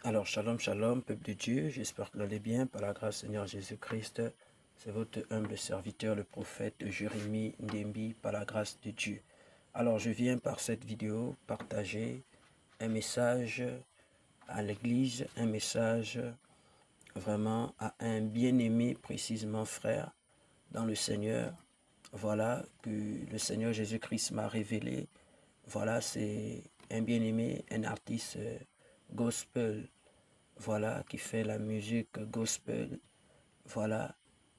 Alors, shalom, shalom, peuple de Dieu, j'espère que vous allez bien, par la grâce du Seigneur Jésus-Christ. C'est votre humble serviteur, le prophète Jérémie Ndembi, par la grâce de Dieu. Alors, je viens par cette vidéo partager un message à l'église, un message vraiment à un bien-aimé, précisément frère, dans le Seigneur. Voilà que le Seigneur Jésus-Christ m'a révélé. Voilà, c'est un bien-aimé, un artiste gospel, voilà, qui fait la musique gospel, voilà,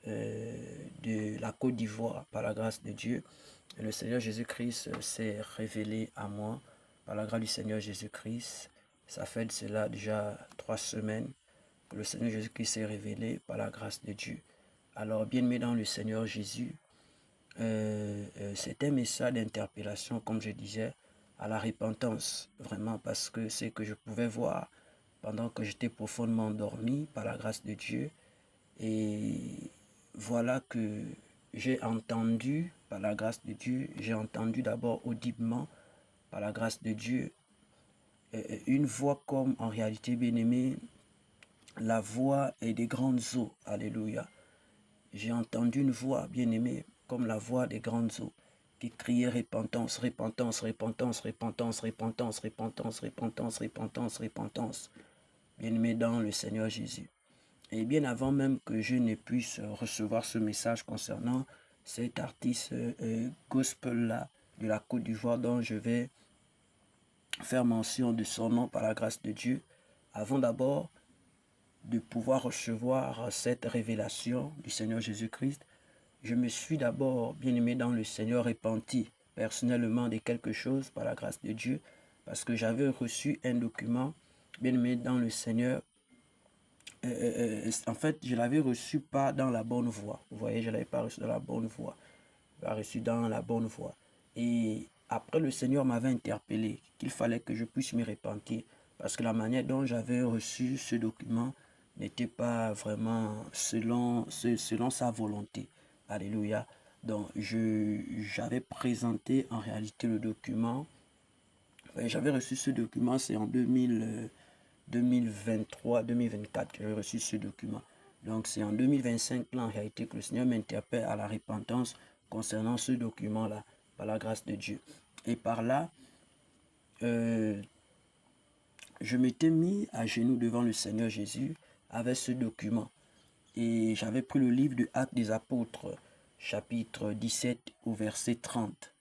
de la Côte d'Ivoire, par la grâce de Dieu. Et le Seigneur Jésus-Christ s'est révélé à moi, par la grâce du Seigneur Jésus-Christ. Ça fait de cela déjà 3 semaines que le Seigneur Jésus-Christ s'est révélé par la grâce de Dieu. Alors, bien-aimé dans le Seigneur Jésus, c'est un message d'interpellation, comme je disais, à la repentance, vraiment, parce que c'est que je pouvais voir pendant que j'étais profondément endormi par la grâce de Dieu. Et voilà que j'ai entendu, par la grâce de Dieu, j'ai entendu d'abord audiblement, par la grâce de Dieu, une voix comme en réalité bien-aimée, la voix est des grandes eaux. Alléluia. J'ai entendu une voix bien-aimée comme la voix des grandes eaux qui criait repentance, repentance, repentance, repentance, repentance, repentance, repentance, repentance, repentance. Bien-aimé dans le Seigneur Jésus. Et bien avant même que je ne puisse recevoir ce message concernant cet artiste gospel-là de la Côte d'Ivoire dont je vais faire mention de son nom par la grâce de Dieu, avant d'abord de pouvoir recevoir cette révélation du Seigneur Jésus-Christ, je me suis d'abord, bien aimé dans le Seigneur, repenti personnellement de quelque chose par la grâce de Dieu, parce que j'avais reçu un document, bien aimé dans le Seigneur. En fait, je l'avais reçu pas dans la bonne voie. Vous voyez, je ne l'avais pas reçu dans la bonne voie. Je l'avais reçu dans la bonne voie. Et après, le Seigneur m'avait interpellé qu'il fallait que je puisse me repentir. Parce que la manière dont j'avais reçu ce document n'était pas vraiment selon sa volonté. Alléluia. Donc, j'avais présenté en réalité le document. J'avais reçu ce document, c'est en 2023-2024 que j'ai reçu ce document. Donc c'est en 2025 là en réalité que le Seigneur m'interpelle à la repentance concernant ce document-là, par la grâce de Dieu. Et par là, je m'étais mis à genoux devant le Seigneur Jésus avec ce document. Et j'avais pris le livre de Actes des Apôtres, chapitre 17 au verset 30.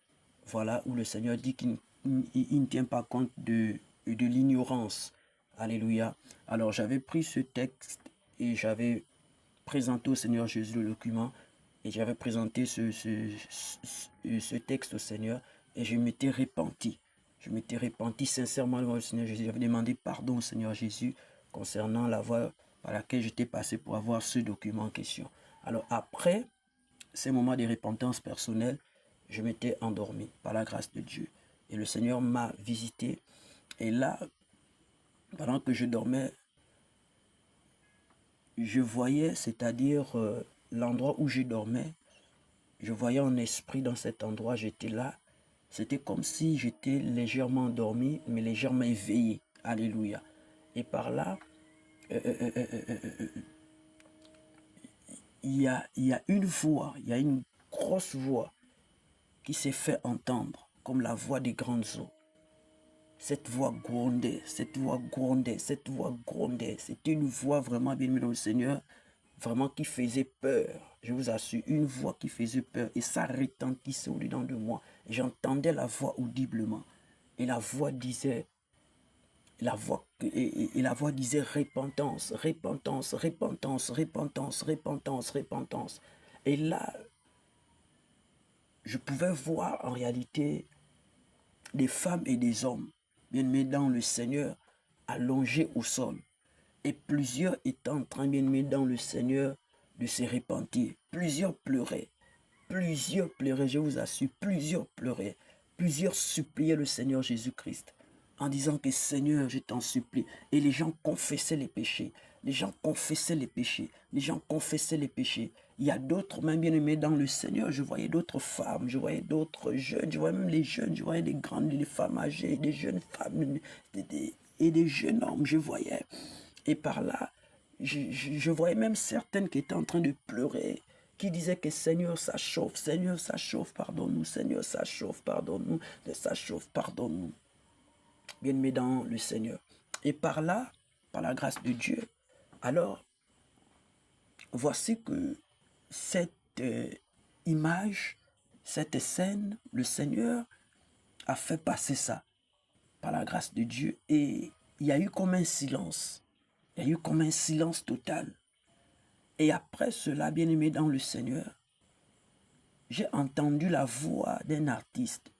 Voilà où le Seigneur dit qu'il ne tient pas compte de l'ignorance. Alléluia. Alors j'avais pris ce texte et j'avais présenté au Seigneur Jésus le document et j'avais présenté ce texte au Seigneur et je m'étais repenti. Je m'étais repenti sincèrement devant le Seigneur Jésus. J'avais demandé pardon au Seigneur Jésus concernant la voie par laquelle j'étais passé pour avoir ce document en question. Alors après ces moments de repentance personnelle, je m'étais endormi par la grâce de Dieu. Et le Seigneur m'a visité. Et là, pendant que je dormais, je voyais, c'est-à-dire l'endroit où je dormais, je voyais un esprit dans cet endroit, j'étais là. C'était comme si j'étais légèrement endormi, mais légèrement éveillé. Alléluia. Et par là, il y a une voix, il y a une grosse voix qui s'est fait entendre, comme la voix des grandes eaux. Cette voix grondait, cette voix grondait, cette voix grondait. C'était une voix vraiment bien aimée dans le Seigneur, vraiment qui faisait peur. Je vous assure, une voix qui faisait peur. Et ça retentissait au-dedans de moi. J'entendais la voix audiblement. Et la voix disait, et la voix disait repentance, repentance, repentance, repentance, repentance, repentance. Et là, je pouvais voir en réalité des femmes et des hommes, bien-aimés dans le Seigneur, allongés au sol. Et plusieurs étaient en train, bien-aimés dans le Seigneur, de se repentir. Plusieurs pleuraient. Plusieurs pleuraient, je vous assure, plusieurs pleuraient. Plusieurs suppliaient le Seigneur Jésus-Christ en disant que Seigneur, je t'en supplie. Et les gens confessaient les péchés. Les gens confessaient les péchés. Les gens confessaient les péchés. Il y a d'autres, même bien aimés dans le Seigneur. Je voyais d'autres femmes, je voyais d'autres jeunes, je voyais même les jeunes, je voyais des grandes, des femmes âgées, des jeunes femmes. et des jeunes hommes, je voyais. Et par là, je voyais même certaines qui étaient en train de pleurer, qui disaient que Seigneur, ça chauffe, pardonne-nous, Seigneur, ça chauffe, pardonne-nous, ça chauffe, pardonne-nous. Bien-aimés dans le Seigneur. Et par là, par la grâce de Dieu, alors, voici que cette image, cette scène, le Seigneur a fait passer ça par la grâce de Dieu. Et il y a eu comme un silence. Il y a eu comme un silence total. Et après cela, bien-aimé dans le Seigneur, j'ai entendu la voix d'un artiste.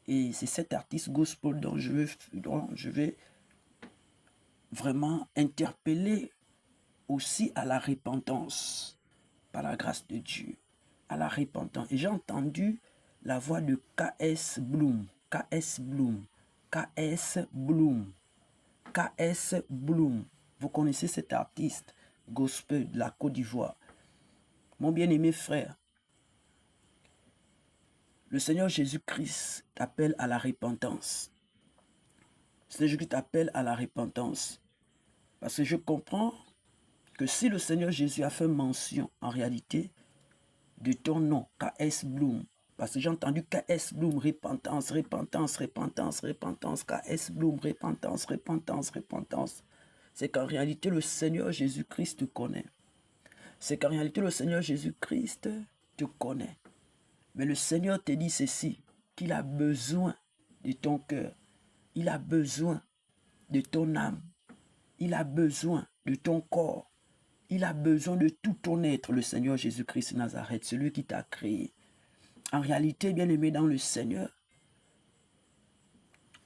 Et c'est cet artiste gospel dont je vais vraiment interpeller aussi à la repentance, par la grâce de Dieu, à la repentance. Et j'ai entendu la voix de K.S. Bloom, K.S. Bloom, K.S. Bloom, K.S. Bloom. Vous connaissez cet artiste gospel de la Côte d'Ivoire. Mon bien-aimé frère, le Seigneur Jésus-Christ t'appelle à la repentance. Le Seigneur Jésus t'appelle à la repentance. Parce que je comprends que si le Seigneur Jésus a fait mention, en réalité, de ton nom, K.S. Bloom, parce que j'ai entendu K.S. Bloom, repentance, repentance, repentance, repentance, K.S. Bloom, repentance, repentance, repentance. C'est qu'en réalité, le Seigneur Jésus-Christ te connaît. C'est qu'en réalité, le Seigneur Jésus-Christ te connaît. Mais le Seigneur te dit ceci, qu'il a besoin de ton cœur. Il a besoin de ton âme. Il a besoin de ton corps. Il a besoin de tout ton être, le Seigneur Jésus-Christ de Nazareth, celui qui t'a créé. En réalité, bien-aimé dans le Seigneur,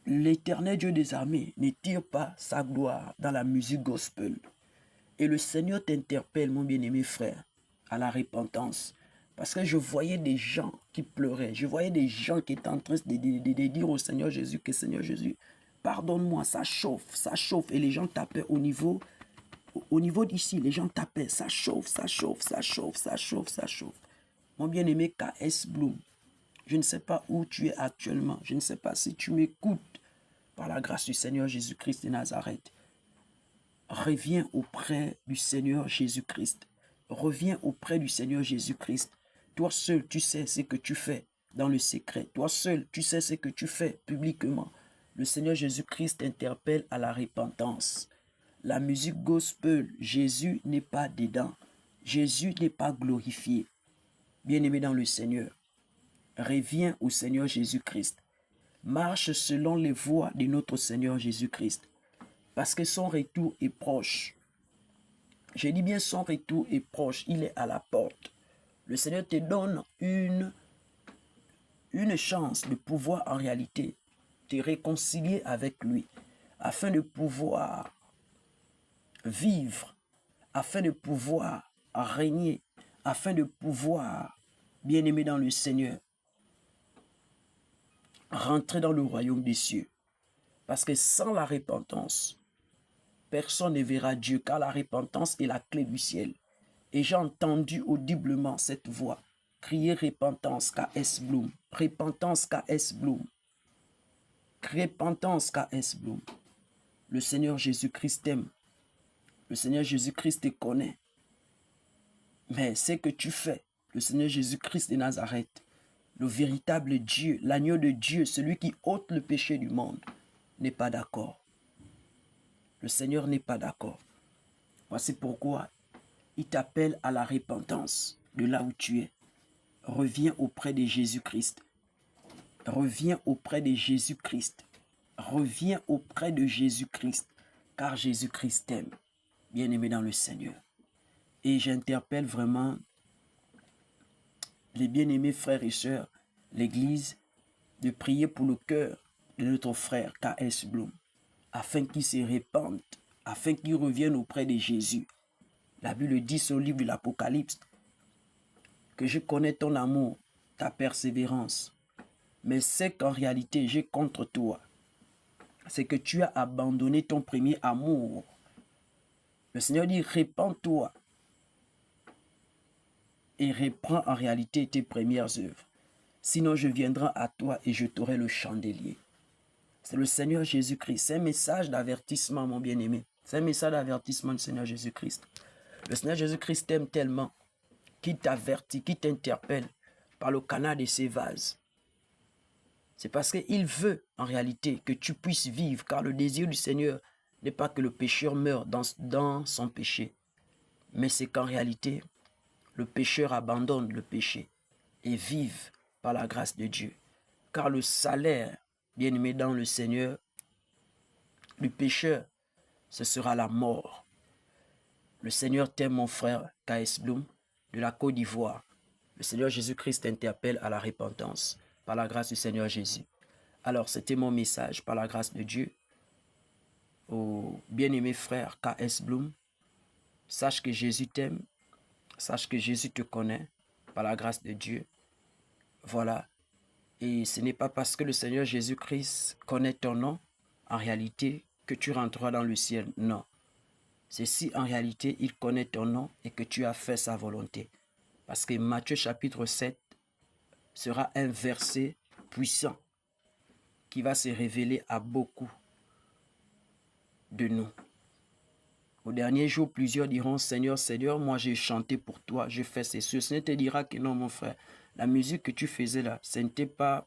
l'Éternel Dieu des armées ne tire pas sa gloire dans la musique gospel. Et le Seigneur t'interpelle, mon bien-aimé frère, à la repentance. Parce que je voyais des gens qui pleuraient. Je voyais des gens qui étaient en train de dire au Seigneur Jésus que Seigneur Jésus, pardonne-moi, ça chauffe, ça chauffe. Et les gens tapaient au niveau d'ici. Les gens tapaient, ça chauffe, ça chauffe, ça chauffe, ça chauffe, ça chauffe. Mon bien-aimé K.S. Bloom, je ne sais pas où tu es actuellement. Je ne sais pas si tu m'écoutes par la grâce du Seigneur Jésus-Christ de Nazareth. Reviens auprès du Seigneur Jésus-Christ. Reviens auprès du Seigneur Jésus-Christ. Toi seul, tu sais ce que tu fais dans le secret. Toi seul, tu sais ce que tu fais publiquement. Le Seigneur Jésus-Christ t'interpelle à la repentance. La musique gospel, Jésus n'est pas dedans. Jésus n'est pas glorifié. Bien-aimé dans le Seigneur, reviens au Seigneur Jésus-Christ. Marche selon les voies de notre Seigneur Jésus-Christ. Parce que son retour est proche. Je dis bien son retour est proche. Il est à la porte. Le Seigneur te donne une chance de pouvoir en réalité te réconcilier avec lui. Afin de pouvoir vivre. Afin de pouvoir régner. Afin de pouvoir, bien aimé dans le Seigneur, rentrer dans le royaume des cieux. Parce que sans la repentance, personne ne verra Dieu, car la repentance est la clé du ciel. Et j'ai entendu audiblement cette voix crier repentance K.S. Bloom. Repentance K.S. Bloom. Repentance K.S. Bloom. Le Seigneur Jésus-Christ t'aime. Le Seigneur Jésus-Christ te connaît. Mais ce que tu fais, le Seigneur Jésus-Christ de Nazareth, le véritable Dieu, l'agneau de Dieu, celui qui ôte le péché du monde, n'est pas d'accord. Le Seigneur n'est pas d'accord. Voici pourquoi il t'appelle à la repentance de là où tu es. Reviens auprès de Jésus-Christ. Reviens auprès de Jésus-Christ. Reviens auprès de Jésus-Christ, car Jésus-Christ t'aime, bien-aimé dans le Seigneur. Et j'interpelle vraiment les bien-aimés frères et sœurs, l'Église, de prier pour le cœur de notre frère K.S. Bloom, afin qu'il se répande, afin qu'il revienne auprès de Jésus. La Bible dit au livre de l'Apocalypse que je connais ton amour, ta persévérance, mais c'est qu'en réalité j'ai contre toi, c'est que tu as abandonné ton premier amour. Le Seigneur dit, répands-toi et reprends en réalité tes premières œuvres. Sinon je viendrai à toi et je t'aurai le chandelier. C'est le Seigneur Jésus-Christ. C'est un message d'avertissement, mon bien-aimé. C'est un message d'avertissement du Seigneur Jésus-Christ. Le Seigneur Jésus-Christ t'aime tellement qu'il t'avertit, qu'il t'interpelle par le canal de ses vases. C'est parce qu'il veut en réalité que tu puisses vivre, car le désir du Seigneur n'est pas que le pécheur meure dans son péché, mais c'est qu'en réalité, le pécheur abandonne le péché et vive par la grâce de Dieu. Car le salaire, bien-aimé dans le Seigneur, du pécheur, ce sera la mort. Le Seigneur t'aime, mon frère K.S. Bloom, de la Côte d'Ivoire. Le Seigneur Jésus-Christ t'interpelle à la repentance, par la grâce du Seigneur Jésus. Alors, c'était mon message, par la grâce de Dieu, au bien-aimé frère K.S. Bloom. Sache que Jésus t'aime, sache que Jésus te connaît, par la grâce de Dieu. Voilà. Et ce n'est pas parce que le Seigneur Jésus-Christ connaît ton nom, en réalité, que tu rentreras dans le ciel. Non. C'est si en réalité il connaît ton nom et que tu as fait sa volonté. Parce que Matthieu chapitre 7 sera un verset puissant qui va se révéler à beaucoup de nous. Au dernier jour, plusieurs diront, Seigneur, Seigneur, moi j'ai chanté pour toi, j'ai fait ceci. Ce Seigneur te dira que non, mon frère, la musique que tu faisais là, ce n'était pas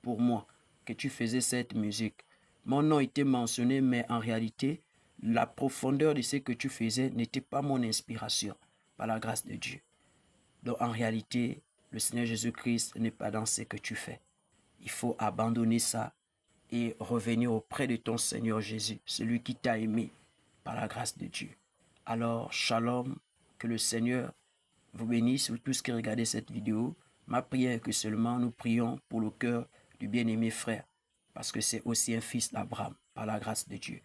pour moi que tu faisais cette musique. Mon nom était mentionné, mais en réalité, la profondeur de ce que tu faisais n'était pas mon inspiration, par la grâce de Dieu. Donc en réalité, le Seigneur Jésus-Christ n'est pas dans ce que tu fais. Il faut abandonner ça et revenir auprès de ton Seigneur Jésus, celui qui t'a aimé par la grâce de Dieu. Alors, shalom, que le Seigneur vous bénisse, vous tous qui regardez cette vidéo. Ma prière est que seulement nous prions pour le cœur du bien-aimé frère, parce que c'est aussi un fils d'Abraham, par la grâce de Dieu.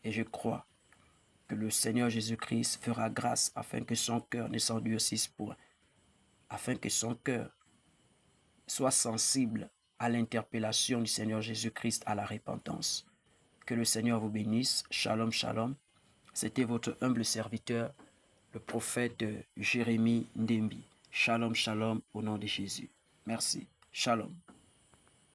Et je crois que le Seigneur Jésus-Christ fera grâce afin que son cœur ne s'endurcisse point, afin que son cœur soit sensible à l'interpellation du Seigneur Jésus-Christ à la repentance. Que le Seigneur vous bénisse. Shalom, shalom. C'était votre humble serviteur, le prophète Jérémie Ndembi. Shalom, shalom au nom de Jésus. Merci. Shalom.